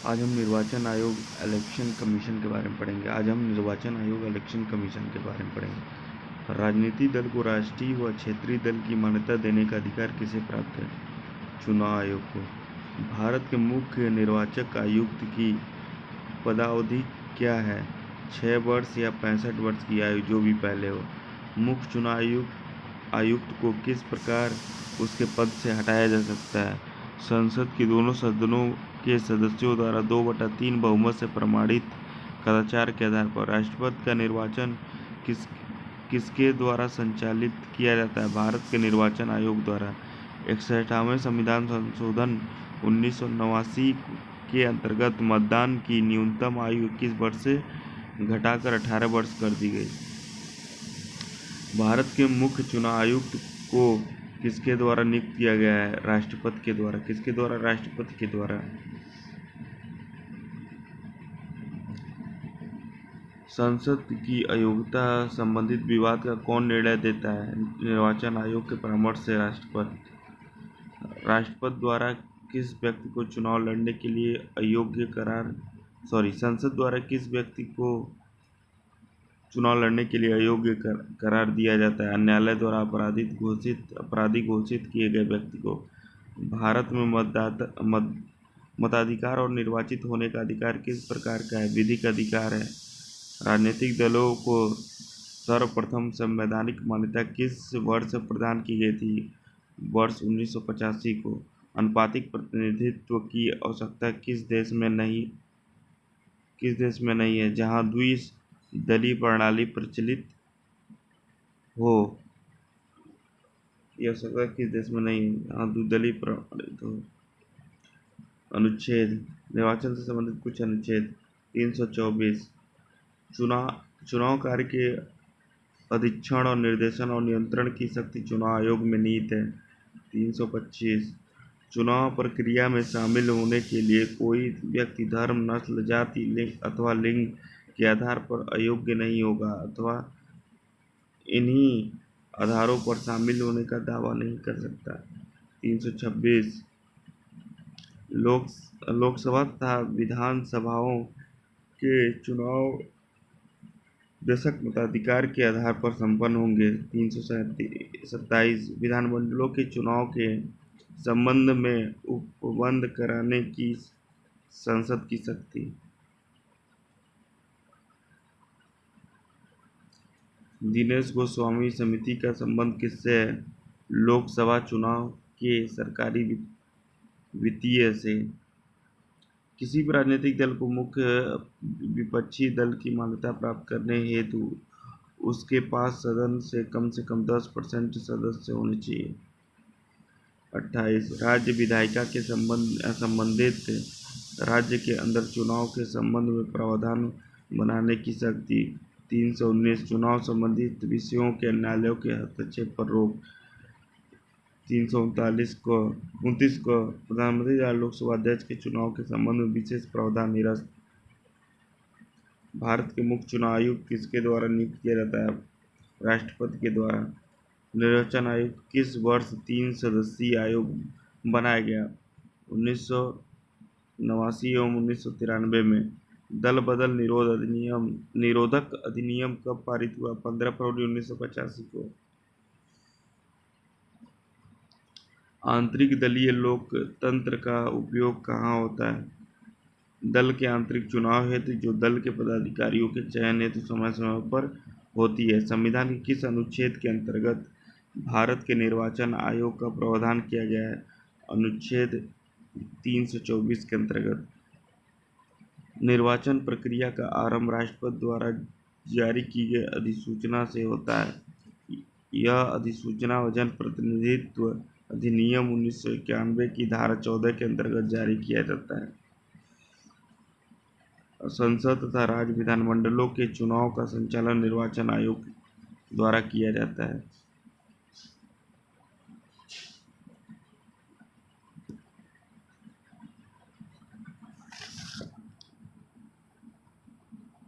आज हम निर्वाचन आयोग इलेक्शन कमीशन के बारे में पढ़ेंगे। के बारे में पढ़ेंगे। राजनीतिक दल को राष्ट्रीय व क्षेत्रीय दल की मान्यता देने का अधिकार किसे प्राप्त है? चुनाव आयोग को। भारत के मुख्य निर्वाचक आयुक्त की पदावधि क्या है? 6 वर्ष या 65 वर्ष की आयु, जो भी पहले हो। मुख्य चुनाव आयुक्त को किस प्रकार उसके पद से हटाया जा सकता है? संसद के दोनों सदनों के सदस्यों द्वारा 2/3 बहुमत से प्रमाणित कदाचार के आधार पर। राष्ट्रपति का निर्वाचन किसके द्वारा संचालित किया जाता है? भारत के निर्वाचन आयोग द्वारा। 61वें संविधान संशोधन 1989 के अंतर्गत मतदान की न्यूनतम आयु 21 वर्ष से घटाकर 18 वर्ष कर दी गई। भारत के मुख्य चुनाव आयुक्त को किसके द्वारा नियुक्त किया गया है? राष्ट्रपति के द्वारा। किसके द्वारा? राष्ट्रपति के द्वारा। संसद की अयोग्यता संबंधित विवाद का कौन निर्णय देता है? निर्वाचन आयोग के परामर्श से राष्ट्रपति। राष्ट्रपति द्वारा किस व्यक्ति को चुनाव लड़ने के लिए अयोग्य संसद द्वारा किस व्यक्ति को चुनाव लड़ने के लिए अयोग्य करार दिया जाता है? न्यायालय द्वारा अपराधी घोषित किए गए व्यक्ति को। भारत में मताधिकार और निर्वाचित होने का अधिकार किस प्रकार का है? विधिक अधिकार है। राजनीतिक दलों को सर्वप्रथम संवैधानिक मान्यता किस वर्ष प्रदान की गई थी? वर्ष 1985 को। आनुपातिक प्रतिनिधित्व की आवश्यकता किस देश में नहीं है? जहां द्विदलीय प्रणाली प्रचलित हो। यह आवश्यकता किस देश में नहीं है? जहां द्विदलीय प्रणाली हो। अनुच्छेद। निर्वाचन से संबंधित कुछ अनुच्छेद। 324। चुनाव कार्य के अधीक्षण और निर्देशन और नियंत्रण की शक्ति चुनाव आयोग में निहित है। 325। चुनाव प्रक्रिया में शामिल होने के लिए कोई व्यक्ति धर्म, नस्ल, जाति, लिंग अथवा लिंग के आधार पर अयोग्य नहीं होगा अथवा इन्हीं आधारों पर शामिल होने का दावा नहीं कर सकता। 326। लोकसभा तथा विधानसभाओं के चुनाव दशक मताधिकार के आधार पर संपन्न होंगे। 327। विधानमंडलों के चुनाव के संबंध में उपबंध कराने की संसद की शक्ति। दिनेश गोस्वामी समिति का संबंध किससे है? लोकसभा चुनाव के सरकारी वित्तीय से। किसी भी राजनीतिक दल को मुख्य विपक्षी दल की मान्यता प्राप्त करने हेतु उसके पास सदन से कम 10% सदस्य होने चाहिए। 28। राज्य विधायिका के संबंधित राज्य के अंदर चुनाव के संबंध में प्रावधान बनाने की शक्ति। 319। चुनाव संबंधित विषयों के न्यायालयों के हस्तक्षेप पर रोक। 329 को प्रधानमंत्री या लोकसभा अध्यक्ष के चुनाव के संबंध में विशेष प्रावधान निरस्त। भारत के मुख्य चुनाव आयुक्त किसके द्वारा नियुक्त किया जाता है? राष्ट्रपति के द्वारा। निर्वाचन आयोग किस वर्ष 3 सदस्यीय आयोग बनाया गया? 1989 एवं 1993 में। दल बदल निरोधक अधिनियम कब पारित हुआ? 15 फरवरी 1985 को। आंतरिक दलीय लोकतंत्र का उपयोग कहाँ होता है? दल के आंतरिक चुनाव हेतु जो दल के पदाधिकारियों के चयन हेतु समय समय पर होती है। संविधान के किस अनुच्छेद के अंतर्गत भारत के निर्वाचन आयोग का प्रावधान किया गया है? अनुच्छेद 324 के अंतर्गत। निर्वाचन प्रक्रिया का आरंभ राष्ट्रपति द्वारा जारी की गई अधिसूचना से होता है। यह अधिसूचना जनप्रतिनिधित्व अधिनियम 1991 की धारा 14 के अंतर्गत जारी किया जाता है। संसद तथा राज्य विधानमंडलों के चुनाव का संचालन निर्वाचन आयोग द्वारा किया जाता है।